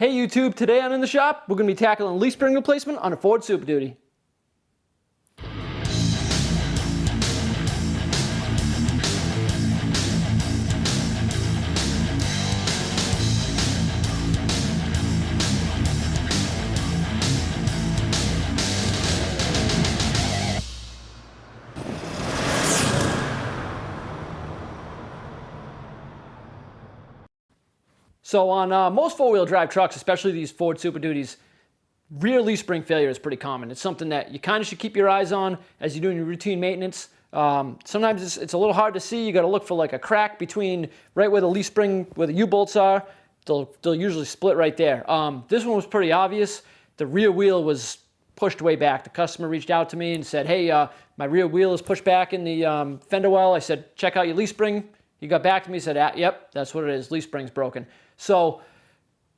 Hey YouTube, today on In the Shop, we're going to be tackling leaf spring replacement on a Ford Superduty. So on most four-wheel drive trucks, especially these Ford Super Duties, rear leaf spring failure is pretty common. It's something that you kind of should keep your eyes on as you're doing your routine maintenance. Sometimes it's a little hard to see. You got to look for like a crack between right where the leaf spring, where the U-bolts are. They'll usually split right there. This one was pretty obvious. The rear wheel was pushed way back. The customer reached out to me and said, hey, my rear wheel is pushed back in the fender well. I said, check out your leaf spring. He got back to me and said, yep, that's what it is. Leaf spring's broken. So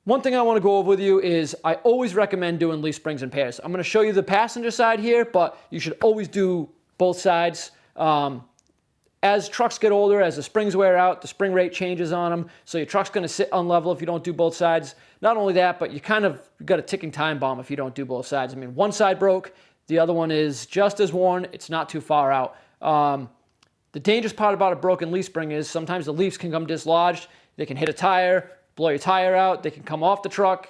one thing I want to go over with you is I always recommend doing leaf springs in pairs. I'm going to show you the passenger side here, but you should always do both sides. As trucks get older, as the springs wear out, the spring rate changes on them, so your truck's going to sit unlevel if you don't do both sides. Not only that, but you got a ticking time bomb if you don't do both sides. I mean, one side broke, the other one is just as worn, it's not too far out. The dangerous part about a broken leaf spring is sometimes the leaves can come dislodged, they can hit a tire, blow your tire out, they can come off the truck.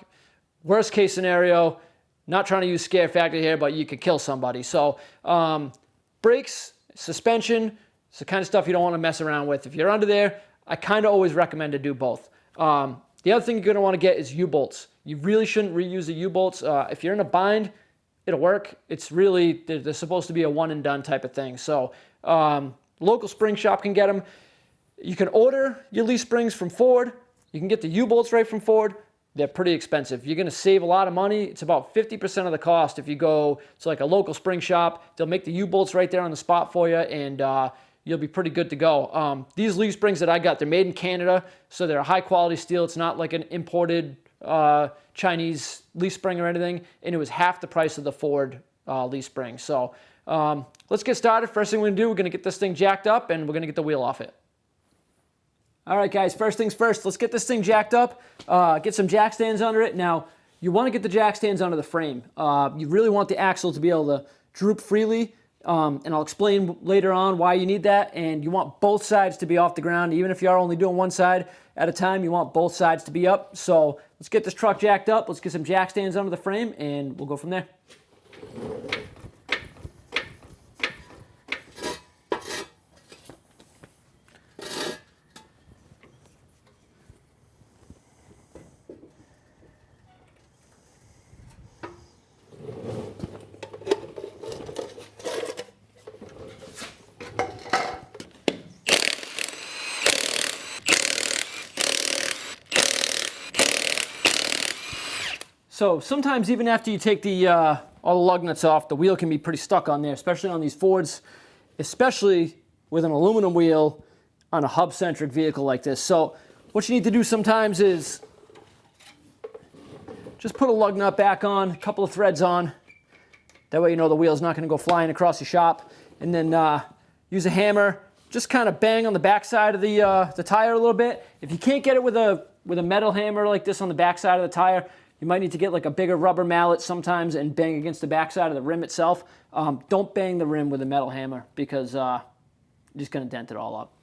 Worst case scenario, not trying to use scare factor here, but you could kill somebody. So brakes, suspension, it's the kind of stuff you don't want to mess around with. If you're under there, I kind of always recommend to do both. The other thing you're going to want to get is U-bolts. You really shouldn't reuse the U-bolts. If you're in a bind, it'll work. It's really, they're supposed to be a one and done type of thing. So local spring shop can get them. You can order your leaf springs from Ford. You can get the U-bolts right from Ford. They're pretty expensive. You're going to save a lot of money. It's about 50% of the cost if you go to like a local spring shop. They'll make the U-bolts right there on the spot for you, and you'll be pretty good to go. These leaf springs that I got, they're made in Canada, so they're a high-quality steel. It's not like an imported Chinese leaf spring or anything, and it was half the price of the Ford leaf spring. So let's get started. First thing we're going to do, we're going to get this thing jacked up, and we're going to get the wheel off it. All right, guys, first things first, let's get this thing jacked up, get some jack stands under it. Now, you want to get the jack stands under the frame. You really want the axle to be able to droop freely, and I'll explain later on why you need that. And you want both sides to be off the ground. Even if you are only doing one side at a time, you want both sides to be up. So let's get this truck jacked up. Let's get some jack stands under the frame, and we'll go from there. So sometimes even after you take the all the lug nuts off, the wheel can be pretty stuck on there, especially on these Fords, especially with an aluminum wheel on a hub-centric vehicle like this. So what you need to do sometimes is just put a lug nut back on, a couple of threads on. That way you know the wheel's not going to go flying across your shop. And then use a hammer, just kind of bang on the backside of the tire a little bit. If you can't get it with a metal hammer like this on the backside of the tire, you might need to get like a bigger rubber mallet sometimes and bang against the backside of the rim itself. Don't bang the rim with a metal hammer because you're just going to dent it all up.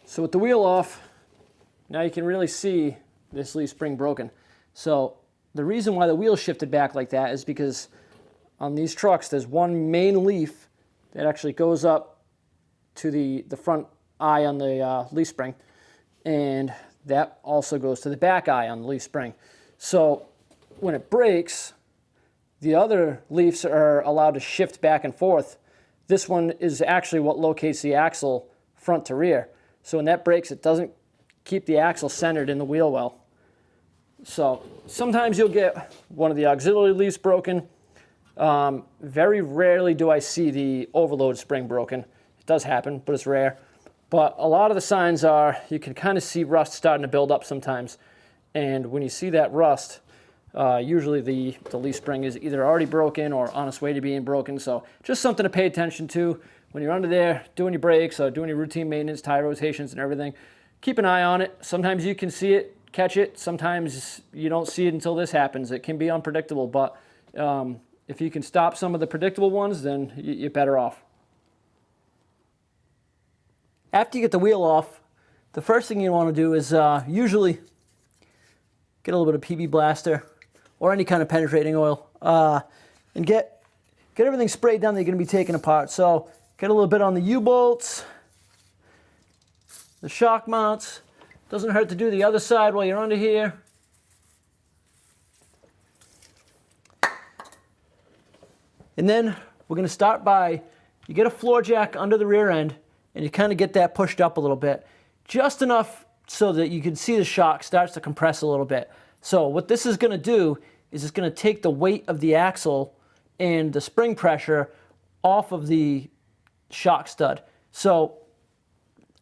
So with the wheel off, now you can really see this leaf spring broken. So the reason why the wheel shifted back like that is because on these trucks there's one main leaf that actually goes up to the front eye on the leaf spring, and that also goes to the back eye on the leaf spring. So when it breaks, the other leaves are allowed to shift back and forth. This one is actually what locates the axle front to rear. So when that breaks, it doesn't keep the axle centered in the wheel well. So sometimes you'll get one of the auxiliary leaves broken. Very rarely do I see the overload spring broken. It does happen, but it's rare. But a lot of the signs are, you can kind of see rust starting to build up sometimes. And when you see that rust, usually the leaf spring is either already broken or on its way to being broken. So just something to pay attention to when you're under there doing your brakes or doing your routine maintenance, tire rotations and everything. Keep an eye on it. Sometimes you can see it, catch it. Sometimes you don't see it until this happens. It can be unpredictable, but if you can stop some of the predictable ones, then you're better off. After you get the wheel off, the first thing you want to do is usually get a little bit of PB Blaster or any kind of penetrating oil and get everything sprayed down that you're going to be taking apart. So get a little bit on the U-bolts, the shock mounts. Doesn't hurt to do the other side while you're under here. And then we're going to start by, you get a floor jack under the rear end, and you kind of get that pushed up a little bit, just enough so that you can see the shock starts to compress a little bit. So what this is going to do is it's going to take the weight of the axle and the spring pressure off of the shock stud. So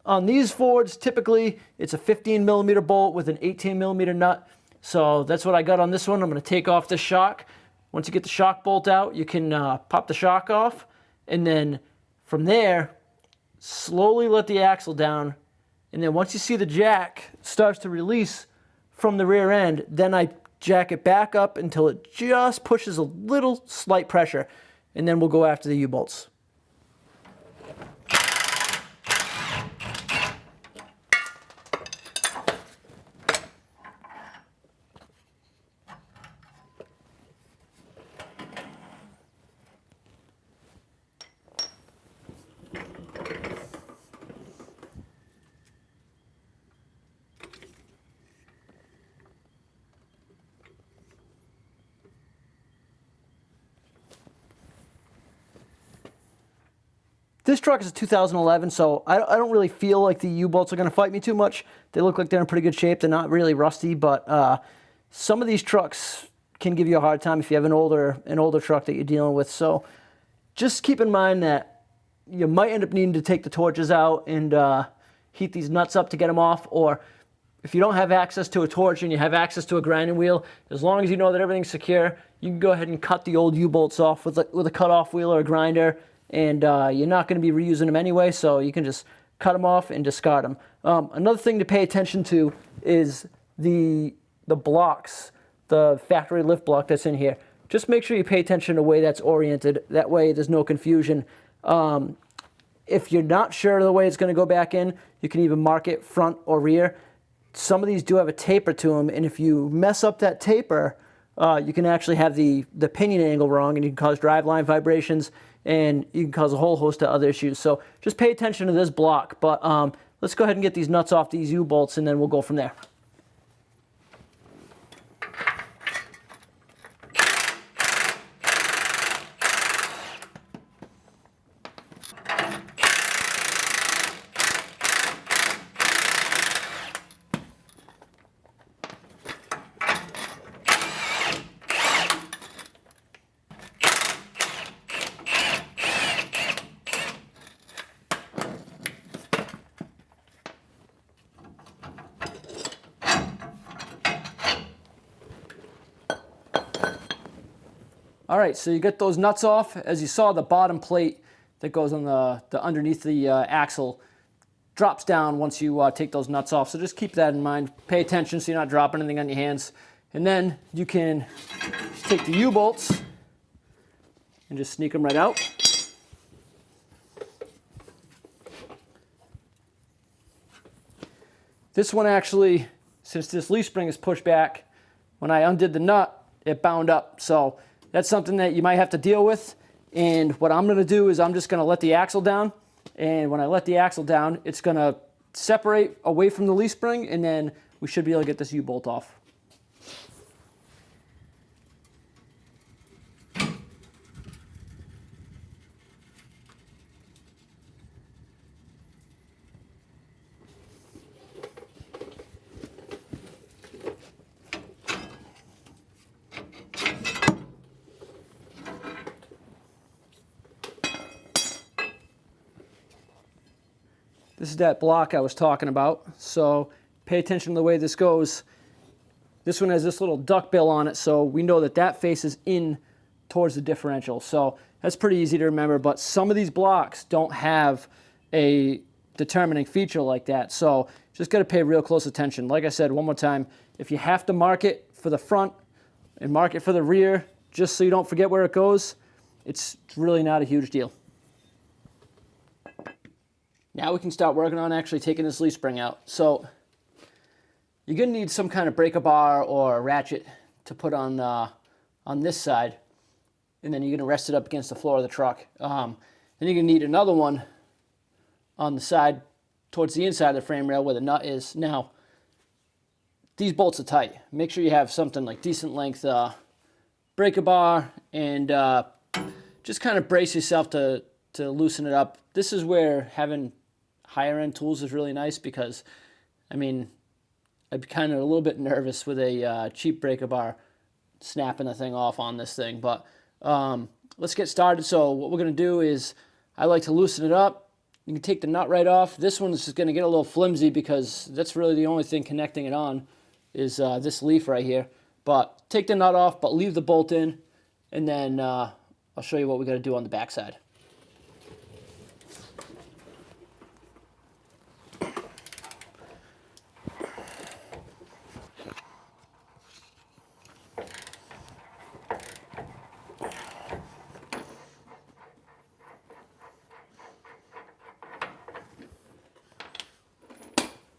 on these Fords, typically it's a 15 millimeter bolt with an 18 millimeter nut. So that's what I got on this one. I'm going to take off this shock. Once you get the shock bolt out, you can pop the shock off, and then from there, slowly let the axle down, and then once you see the jack starts to release from the rear end, then I jack it back up until it just pushes a little slight pressure, and then we'll go after the U-bolts. This truck is a 2011, so I don't really feel like the U-bolts are going to fight me too much. They look like they're in pretty good shape. They're not really rusty, but some of these trucks can give you a hard time if you have an older truck that you're dealing with. So just keep in mind that you might end up needing to take the torches out and heat these nuts up to get them off, or if you don't have access to a torch and you have access to a grinding wheel, as long as you know that everything's secure, you can go ahead and cut the old U-bolts off with a cut-off wheel or a grinder. And you're not going to be reusing them anyway, so you can just cut them off and discard them. Another thing to pay attention to is the blocks, the factory lift block that's in here. Just make sure you pay attention to the way that's oriented. That way there's no confusion. If you're not sure of the way it's going to go back in, you can even mark it front or rear. Some of these do have a taper to them, and if you mess up that taper, you can actually have the pinion angle wrong, and you can cause driveline vibrations, and you can cause a whole host of other issues. So just pay attention to this block. But let's go ahead and get these nuts off these U-bolts, and then we'll go from there. All right, so you get those nuts off. As you saw, the bottom plate that goes on the underneath the axle drops down once you take those nuts off. So just keep that in mind. Pay attention so you're not dropping anything on your hands. And then you can just take the U-bolts and just sneak them right out. This one actually, since this leaf spring is pushed back, when I undid the nut, it bound up. So that's something that you might have to deal with. And what I'm going to do is I'm just going to let the axle down. And when I let the axle down, it's going to separate away from the leaf spring, and then we should be able to get this U-bolt off. This is that block I was talking about. So pay attention to the way this goes. This one has this little duckbill on it, so we know that that faces in towards the differential. So that's pretty easy to remember, but some of these blocks don't have a determining feature like that. So just got to pay real close attention. Like I said, one more time, if you have to mark it for the front and mark it for the rear, just so you don't forget where it goes, it's really not a huge deal. Now we can start working on actually taking this leaf spring out. So you're going to need some kind of breaker bar or a ratchet to put on this side, and then you're going to rest it up against the floor of the truck. Then you're going to need another one on the side towards the inside of the frame rail where the nut is. Now, these bolts are tight. Make sure you have something like decent length breaker bar, and just kind of brace yourself to loosen it up. This is where having higher end tools is really nice, because I mean, I'd be kind of a little bit nervous with a cheap breaker bar snapping the thing off on this thing. But let's get started. So what we're going to do is, I like to loosen it up. You can take the nut right off. This one's just going to get a little flimsy because that's really the only thing connecting it on is this leaf right here. But take the nut off, but leave the bolt in, and then I'll show you what we got to do on the back side.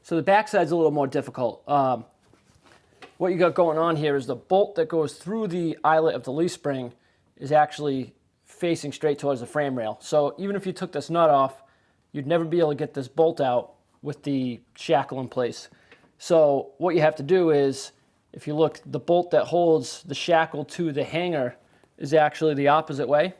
So the backside's a little more difficult. What you got going on here is the bolt that goes through the eyelet of the leaf spring is actually facing straight towards the frame rail. So even if you took this nut off, you'd never be able to get this bolt out with the shackle in place. So what you have to do is, if you look, the bolt that holds the shackle to the hanger is actually the opposite way.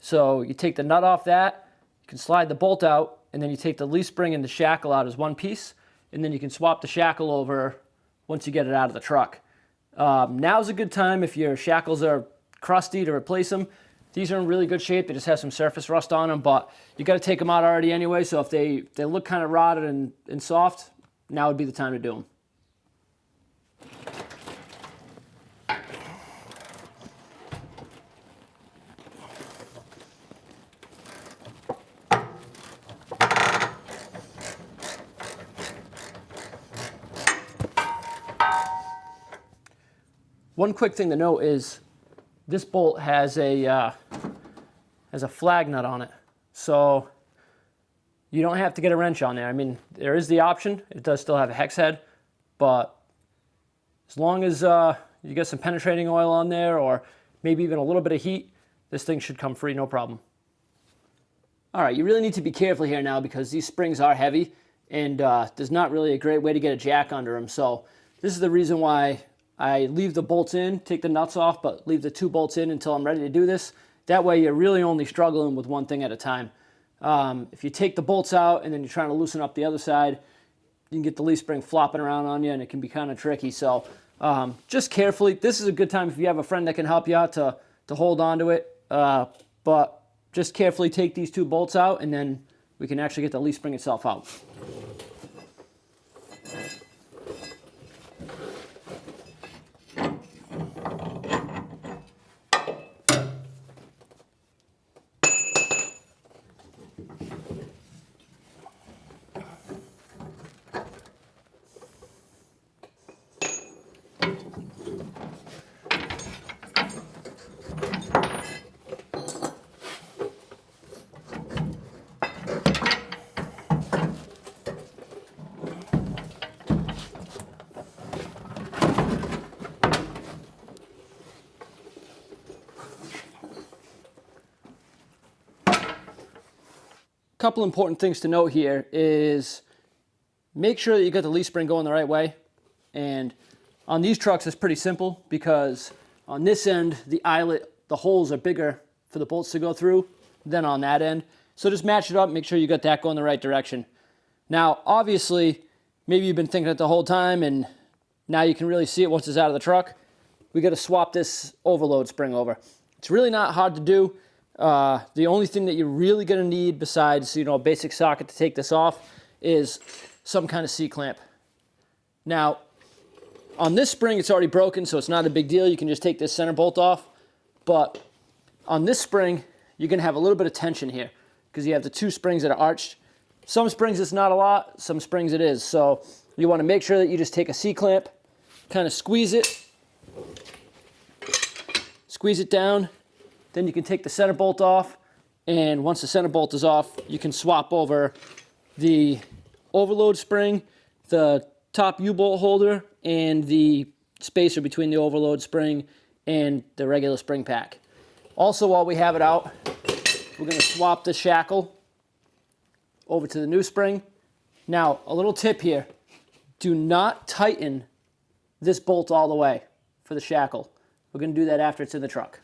So you take the nut off that, you can slide the bolt out, and then you take the leaf spring and the shackle out as one piece, and then you can swap the shackle over once you get it out of the truck. Now's a good time if your shackles are crusty to replace them. These are in really good shape. They just have some surface rust on them, but you got to take them out already anyway, so if they look kind of rotted and soft, now would be the time to do them. One quick thing to note is this bolt has a flag nut on it, so you don't have to get a wrench on there. I mean, there is the option. It does still have a hex head, but as long as you get some penetrating oil on there, or maybe even a little bit of heat, this thing should come free, no problem. All right, you really need to be careful here now, because these springs are heavy, and there's not really a great way to get a jack under them. So this is the reason why I leave the bolts in, take the nuts off, but leave the 2 bolts in until I'm ready to do this. That way you're really only struggling with one thing at a time. If you take the bolts out and then you're trying to loosen up the other side, you can get the leaf spring flopping around on you, and it can be kind of tricky. So just carefully. This is a good time if you have a friend that can help you out to hold on to it. But just carefully take these 2 bolts out, and then we can actually get the leaf spring itself out. Couple important things to note here is, make sure that you got the leaf spring going the right way. And on these trucks it's pretty simple, because on this end the eyelet, the holes are bigger for the bolts to go through than on that end. So just match it up, make sure you got that going the right direction. Now obviously, maybe you've been thinking it the whole time and now you can really see it once it's out of the truck. We got to swap this overload spring over. It's really not hard to do. The only thing that you're really going to need besides, a basic socket to take this off is some kind of C-clamp. Now, on this spring, it's already broken, so it's not a big deal. You can just take this center bolt off. But on this spring, you're going to have a little bit of tension here because you have the two springs that are arched. Some springs it's not a lot, some springs it is. So you want to make sure that you just take a C-clamp, kind of squeeze it down. Then you can take the center bolt off, and once the center bolt is off, you can swap over the overload spring, the top U-bolt holder, and the spacer between the overload spring and the regular spring pack. Also, while we have it out, we're going to swap the shackle over to the new spring. Now, a little tip here. Do not tighten this bolt all the way for the shackle. We're going to do that after it's in the truck.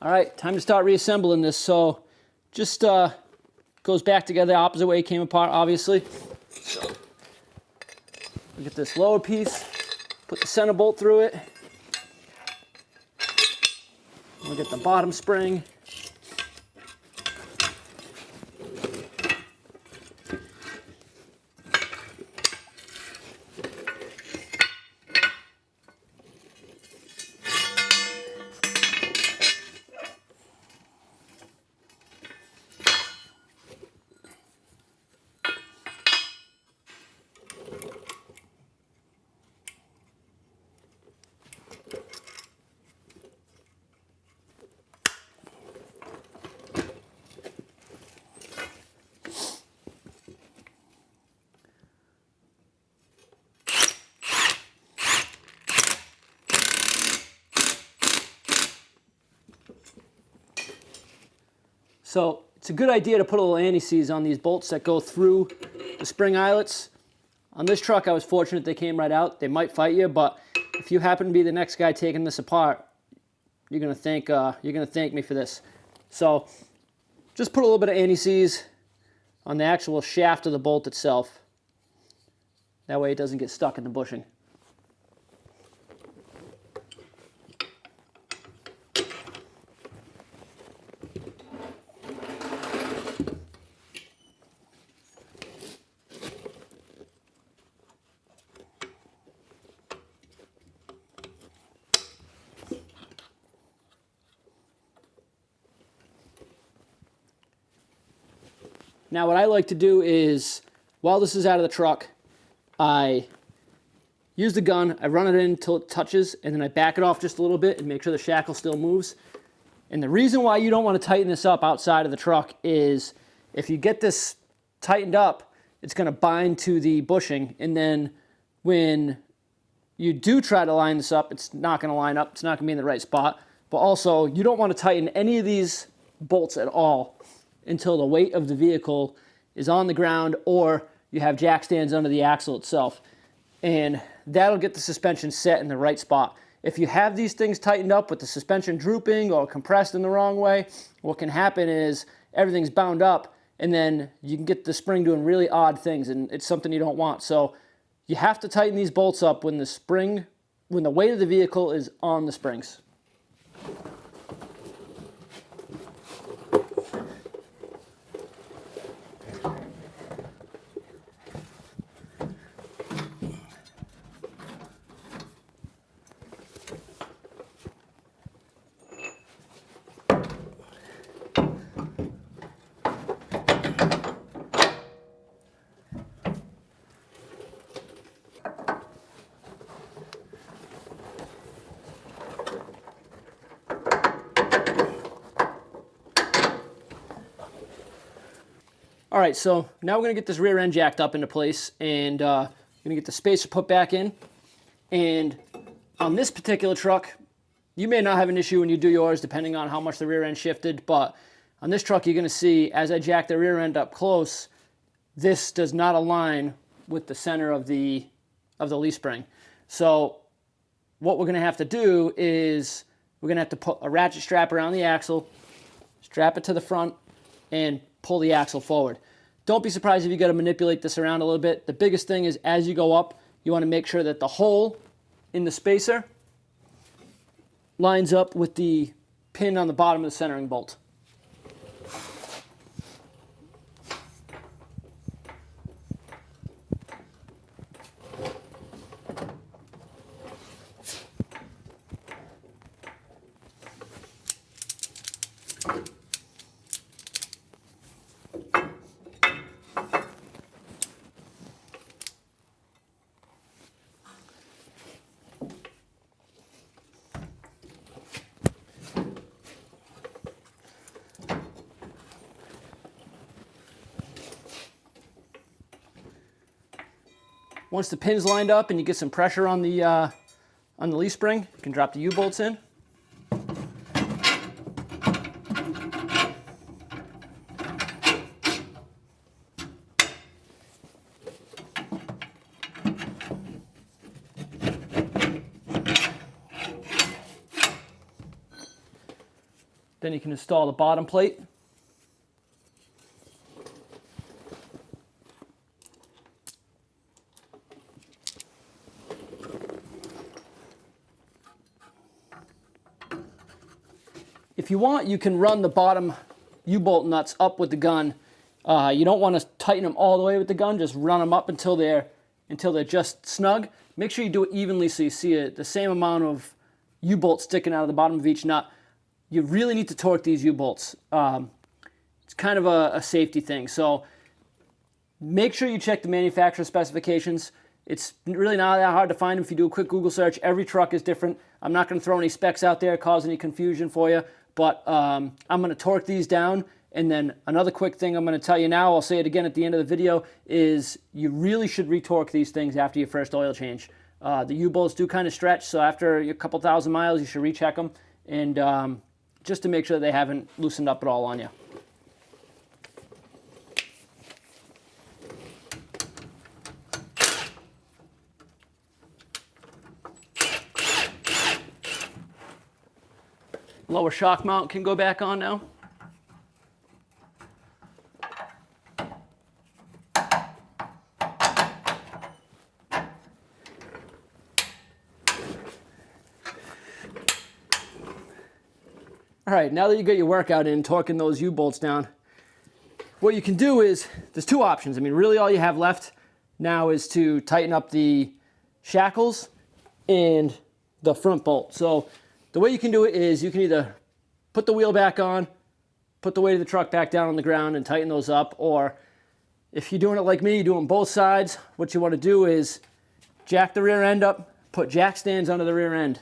All right, time to start reassembling this. So just goes back together the opposite way it came apart, obviously. So we get this lower piece, put the center bolt through it. We'll get the bottom spring. So it's a good idea to put a little anti-seize on these bolts that go through the spring eyelets. On this truck, I was fortunate they came right out. They might fight you, but if you happen to be the next guy taking this apart, you're gonna thank me for this. So just put a little bit of anti-seize on the actual shaft of the bolt itself. That way it doesn't get stuck in the bushing. Now what I like to do is, while this is out of the truck, I use the gun, I run it in until it touches, and then I back it off just a little bit and make sure the shackle still moves. And the reason why you don't want to tighten this up outside of the truck is if you get this tightened up, it's going to bind to the bushing, and then when you do try to line this up, it's not going to line up, it's not going to be in the right spot. But also, you don't want to tighten any of these bolts at all until the weight of the vehicle is on the ground or you have jack stands under the axle itself. And that'll get the suspension set in the right spot. If you have these things tightened up with the suspension drooping or compressed in the wrong way, what can happen is everything's bound up and then you can get the spring doing really odd things, and it's something you don't want. So you have to tighten these bolts up when the weight of the vehicle is on the springs. All right, so now we're gonna get this rear end jacked up into place, and gonna get the spacer put back in. And on this particular truck, you may not have an issue when you do yours, depending on how much the rear end shifted, but on this truck, you're gonna see, as I jack the rear end up close, this does not align with the center of the leaf spring. So what we're gonna have to do is we're gonna have to put a ratchet strap around the axle, strap it to the front, and pull the axle forward. Don't be surprised if you got to manipulate this around a little bit. The biggest thing is as you go up, you want to make sure that the hole in the spacer lines up with the pin on the bottom of the centering bolt. Once the pin's lined up and you get some pressure on the leaf spring, you can drop the U-bolts in. Then you can install the bottom plate. If you want, you can run the bottom U-bolt nuts up with the gun. You don't want to tighten them all the way with the gun. Just run them up until they're just snug. Make sure you do it evenly so you see the same amount of U-bolts sticking out of the bottom of each nut. You really need to torque these U-bolts. It's kind of a safety thing. So make sure you check the manufacturer specifications. It's really not that hard to find them if you do a quick Google search. Every truck is different. I'm not going to throw any specs out there, cause any confusion for you. But I'm going to torque these down. And then another quick thing I'm going to tell you now, I'll say it again at the end of the video, is you really should retorque these things after your first oil change. The U-bolts do kind of stretch, so after a couple thousand miles, you should recheck them. And just to make sure they haven't loosened up at all on you. Lower shock mount can go back on now. All right, now that you got your workout in, torquing those U-bolts down, what you can do is, there's two options. I mean, really all you have left now is to tighten up the shackles and the front bolt. So the way you can do it is you can either put the wheel back on, put the weight of the truck back down on the ground and tighten those up, or if you're doing it like me, you're doing both sides, what you want to do is jack the rear end up, put jack stands under the rear end.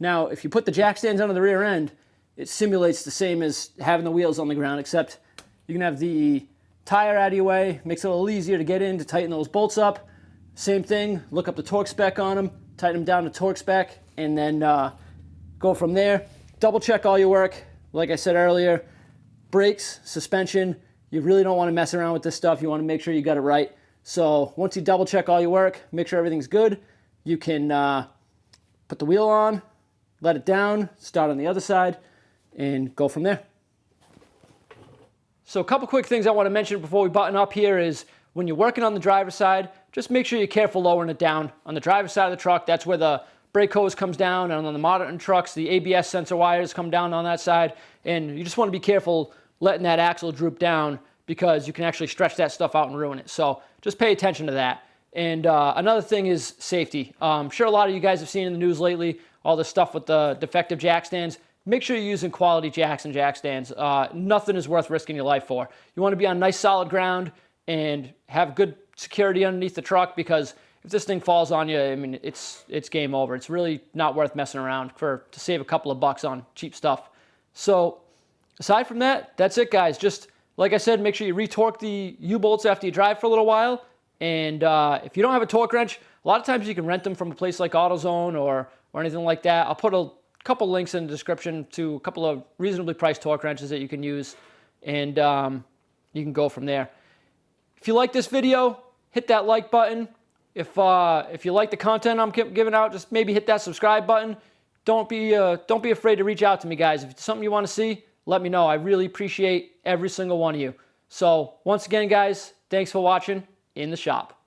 Now, if you put the jack stands under the rear end, it simulates the same as having the wheels on the ground, except you can have the tire out of your way, makes it a little easier to get in to tighten those bolts up. Same thing, look up the torque spec on them, tighten them down to torque spec, and then go from there. Double check all your work. Like I said earlier, brakes, suspension, you really don't want to mess around with this stuff. You want to make sure you got it right. So once you double check all your work, make sure everything's good, you can put the wheel on, let it down, start on the other side, and go from there. So a couple quick things I want to mention before we button up here is when you're working on the driver's side, just make sure you're careful lowering it down. On the driver's side of the truck, that's where the brake hose comes down, and on the modern trucks, the ABS sensor wires come down on that side, and you just want to be careful letting that axle droop down because you can actually stretch that stuff out and ruin it. So just pay attention to that. And another thing is safety. I'm sure a lot of you guys have seen in the news lately all this stuff with the defective jack stands. Make sure you're using quality jacks and jack stands. Nothing is worth risking your life for. You want to be on nice solid ground and have good security underneath the truck, because if this thing falls on you, I mean, it's game over. It's really not worth messing around to save a couple of bucks on cheap stuff. So aside from that, that's it, guys. Just Like I said, make sure you retorque the U-bolts after you drive for a little while. And if you don't have a torque wrench, a lot of times you can rent them from a place like AutoZone or anything like that. I'll put a couple links in the description to a couple of reasonably priced torque wrenches that you can use, and you can go from there. If you like this video, hit that like button. If you like the content I'm giving out, just maybe hit that subscribe button. Don't be afraid to reach out to me, guys. If it's something you want to see, let me know. I really appreciate every single one of you. So once again, guys, thanks for watching In the Shop.